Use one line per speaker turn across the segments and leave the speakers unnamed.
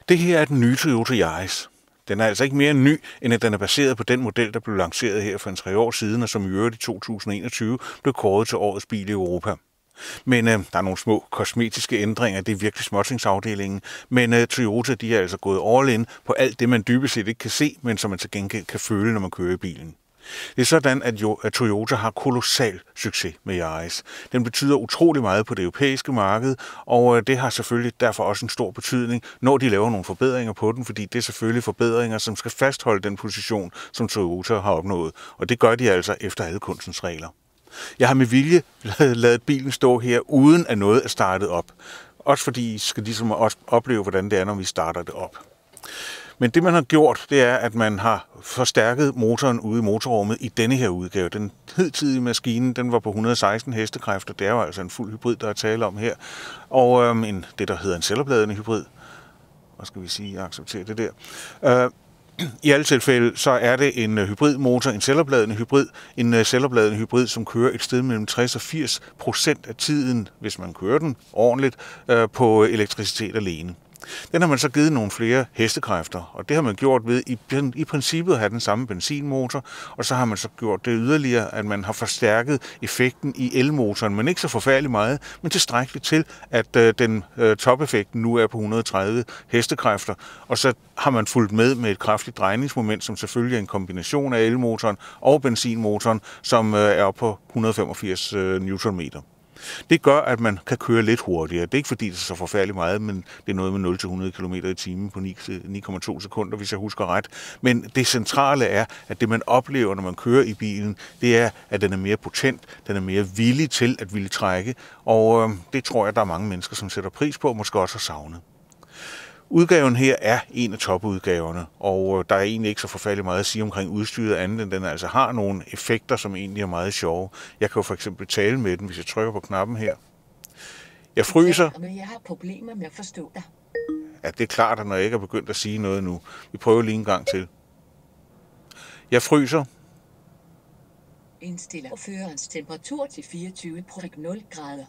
Det her er den nye Toyota Yaris. Den er altså ikke mere ny, end at den er baseret på den model, der blev lanceret her for 3 år siden, og som i øvrigt i 2021 blev kåret til årets bil i Europa. Men der er nogle små kosmetiske ændringer, det er virkelig småtingsafdelingen, men Toyota de er altså gået all in på alt det, man dybest set ikke kan se, men som man til gengæld kan føle, når man kører i bilen. Det er sådan, at Toyota har kolossal succes med Yaris. Den betyder utrolig meget på det europæiske marked, og det har selvfølgelig derfor også en stor betydning, når de laver nogle forbedringer på den, fordi det er selvfølgelig forbedringer, som skal fastholde den position, som Toyota har opnået. Og det gør de altså efter alle kunstens regler. Jeg har med vilje ladet bilen stå her, uden at noget er startet op. Også fordi I skal ligesom også opleve, hvordan det er, når vi starter det op. Men det, man har gjort, det er, at man har forstærket motoren ude i motorrummet i denne her udgave. Den hidtidige maskine, den var på 116 hestekræfter. Det er jo altså en fuld hybrid, der er tale om her. Og det, der hedder en selvopladende hybrid. Hvad skal vi sige? Jeg accepterer det der. I alle tilfælde, så er det en hybridmotor, en selvopladende hybrid. En selvopladende hybrid, som kører et sted mellem 60 og 80% af tiden, hvis man kører den ordentligt, på elektricitet alene. Den har man så givet nogle flere hestekræfter, og det har man gjort ved i princippet at have den samme benzinmotor, og så har man så gjort det yderligere, at man har forstærket effekten i elmotoren, men ikke så forfærdeligt meget, men tilstrækkeligt til, at den topeffekten nu er på 130 hestekræfter, og så har man fulgt med et kraftigt drejningsmoment, som selvfølgelig er en kombination af elmotoren og benzinmotoren, som er oppe på 185 Nm. Det gør, at man kan køre lidt hurtigere. Det er ikke fordi, det er så forfærdeligt meget, men det er noget med 0-100 km i timen på 9,2 sekunder, hvis jeg husker ret. Men det centrale er, at det man oplever, når man kører i bilen, det er, at den er mere potent, den er mere villig til at ville trække, og det tror jeg, der er mange mennesker, som sætter pris på, og måske også har savnet. Udgaven her er en af topudgaverne, og der er egentlig ikke så forfærdeligt meget at sige omkring udstyret andet, end den altså har nogle effekter, som egentlig er meget sjove. Jeg kan jo for eksempel tale med den, hvis jeg trykker på knappen her. Jeg fryser.
Men jeg har problemer med at forstå dig.
Ja, det er klart, at når jeg ikke er begyndt at sige noget nu. Vi prøver lige en gang til. Jeg fryser.
Indstiller førerens temperatur til 24,0 grader.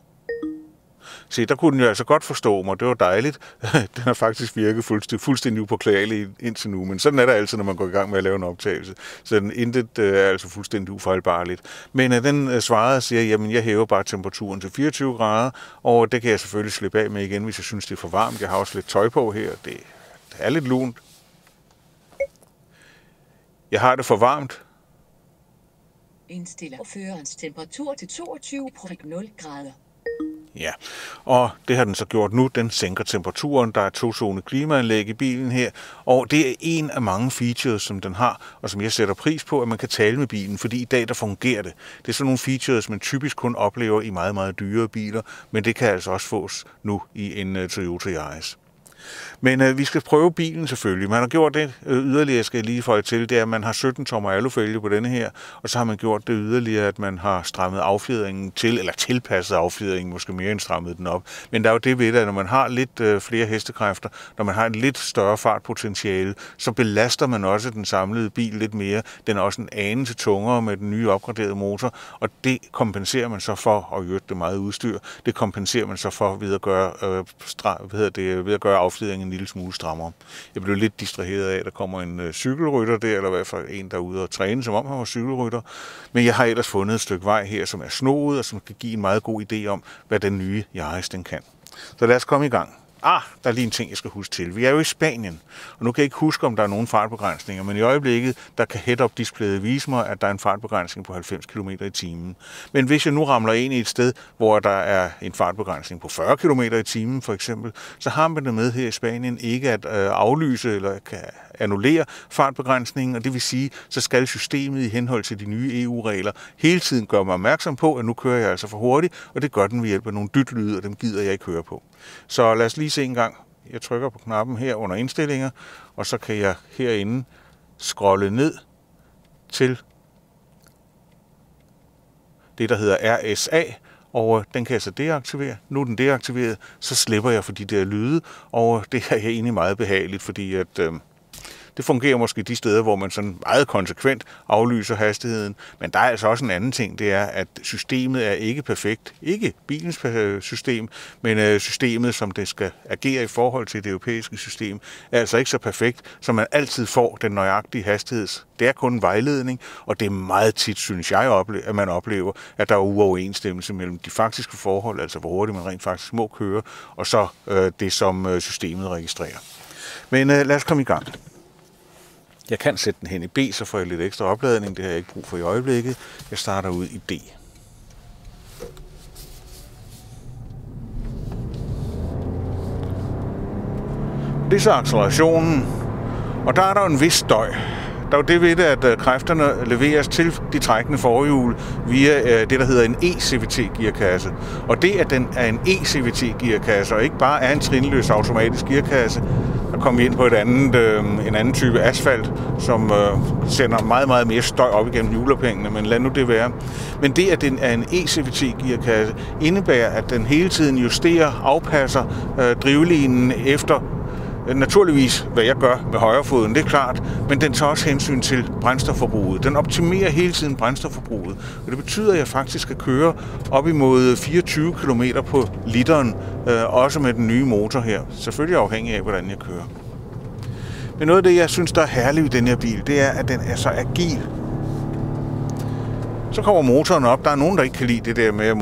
Se, der kunne den jo altså godt forstå mig. Det var dejligt. Den har faktisk virket fuldstændig upåklagelig indtil nu, men sådan er det altid, når man går i gang med at lave en optagelse. Så den intet er altså fuldstændig ufejlbarligt. Men den svarede og siger, jamen jeg hæver bare temperaturen til 24 grader, og det kan jeg selvfølgelig slippe af med igen, hvis jeg synes, det er for varmt. Jeg har også lidt tøj på her. Det er lidt lunt. Jeg har det for varmt.
Indstiller førerens temperatur til 22,0 grader.
Ja, og det har den så gjort nu. Den sænker temperaturen. Der er 2-zone klimaanlæg i bilen her, og det er en af mange features, som den har, og som jeg sætter pris på, at man kan tale med bilen, fordi i dag der fungerer det. Det er sådan nogle features, man typisk kun oplever i meget, meget dyre biler, men det kan altså også fås nu i en Toyota Yaris. Men vi skal prøve bilen selvfølgelig. Man har gjort det yderligere, skal jeg lige føje til, det er, at man har 17 tommer alufælge på denne her, og så har man gjort det yderligere, at man har strammet affjedringen til, eller tilpasset affjedringen, måske mere end strammet den op. Men der er jo det ved det, at når man har lidt flere hestekræfter, når man har et lidt større fartpotentiale, så belaster man også den samlede bil lidt mere. Den er også en anelse tungere med den nye opgraderede motor, og det kompenserer man så for, og i øvrigt det meget udstyr, det kompenserer man så for ved at gøre affjedringen en lille smule strammere. Jeg blev lidt distraheret af, at der kommer en cykelrytter der, eller i hvert fald en, der er ude og træne, som om han var cykelrytter. Men jeg har ellers fundet et stykke vej her, som er snoet, og som kan give en meget god idé om, hvad den nye Yaris den kan. Så lad os komme i gang. Der er lige en ting, jeg skal huske til. Vi er jo i Spanien, og nu kan jeg ikke huske, om der er nogen fartbegrænsninger, men i øjeblikket, der kan head-up-displayet vise mig, at der er en fartbegrænsning på 90 km i timen. Men hvis jeg nu ramler ind i et sted, hvor der er en fartbegrænsning på 40 km i timen for eksempel, så har man det med her i Spanien ikke at aflyse eller kan annullere fartbegrænsningen, og det vil sige, så skal systemet i henhold til de nye EU-regler hele tiden gøre mig opmærksom på, at nu kører jeg altså for hurtigt, og det gør den ved hjælp af nogle dytlyde, og dem gider jeg ikke høre på. Så lad os lige se en gang. Jeg trykker på knappen her under indstillinger, og så kan jeg herinde scrolle ned til det, der hedder RSA, og den kan jeg så deaktivere. Nu er den deaktiveret, så slipper jeg for de der lyde, og det er egentlig meget behageligt, fordi at Det fungerer måske de steder, hvor man sådan meget konsekvent aflyser hastigheden, men der er altså også en anden ting, det er, at systemet er ikke perfekt. Ikke bilens system, men systemet, som det skal agere i forhold til det europæiske system, er altså ikke så perfekt, så man altid får den nøjagtige hastighed. Det er kun en vejledning, og det er meget tit, synes jeg, at man oplever, at der er uoverensstemmelse mellem de faktiske forhold, altså hvor hurtigt man rent faktisk må køre, og så det, som systemet registrerer. Men lad os komme i gang. Jeg kan sætte den hen i B, så får jeg lidt ekstra opladning. Det har jeg ikke brug for i øjeblikket. Jeg starter ud i D. Det er så accelerationen, og der er der en vis støj. Der er jo det ved det, at kræfterne leveres til de trækkende forhjul via det, der hedder en e-CVT-gearkasse. Og det, at den er en e-CVT-gearkasse, og ikke bare er en trinløs automatisk gearkasse, der kommer vi ind på en anden type asfalt, som sender meget, meget mere støj op igennem hjulophængene, men lad nu det være. Men det, at den er en e-CVT-gearkasse, indebærer, at den hele tiden justerer, afpasser drivlinen efter naturligvis, hvad jeg gør med højrefoden, det er klart, men den tager også hensyn til brændstofforbruget. Den optimerer hele tiden brændstofforbruget, og det betyder, at jeg faktisk skal køre op imod 24 km på literen, også med den nye motor her. Selvfølgelig afhængig af, hvordan jeg kører. Men noget af det, jeg synes, der er herligt ved den her bil, det er, at den er så agil. Så kommer motoren op. Der er nogen, der ikke kan lide det der med, at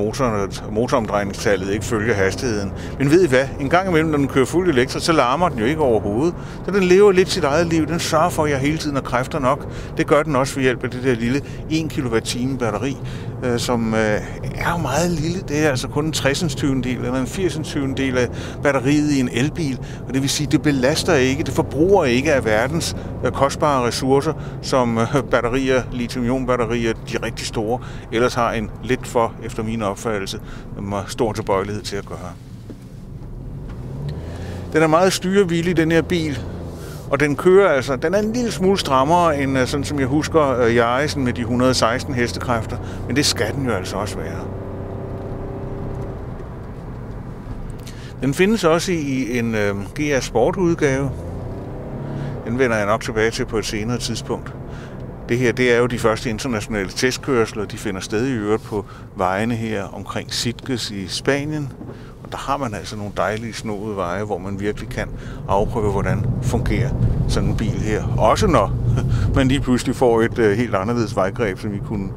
motoromdrejningstallet ikke følger hastigheden. Men ved I hvad? En gang imellem, når den kører fuldt elektrisk, så larmer den jo ikke overhovedet. Så den lever lidt sit eget liv. Den sørger for, at jeg hele tiden har kræfter nok. Det gør den også ved hjælp af det der lille 1 kWh batteri, som er jo meget lille. Det er altså kun en 60-20 eller en 80-20 af batteriet i en elbil. Og det vil sige, at det belaster ikke, det forbruger ikke af verdens kostbare ressourcer, som batterier, lithium-ion-batterier, de rigtig store, ellers har en lidt for, efter min opfattelse, stor tilbøjelighed til at gøre. Den er meget styrevillig, den her bil, og den kører altså, den er en lille smule strammere end sådan som jeg husker Yaris'en med de 116 hestekræfter, men det skal den jo altså også være. Den findes også i en GR Sport udgave. Den vender jeg nok tilbage til på et senere tidspunkt. Det her, det er jo de første internationale testkørsler, de finder sted i øvrigt på vejene her omkring Sitges i Spanien. Og der har man altså nogle dejlige snoede veje, hvor man virkelig kan afprøve, hvordan fungerer sådan en bil her. Også når man lige pludselig får et helt anderledes vejgreb, som vi kunne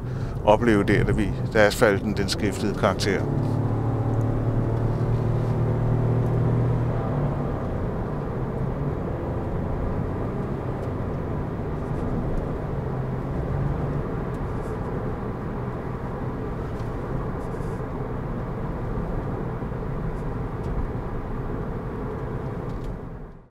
opleve der, da asfalten den skiftede karakter.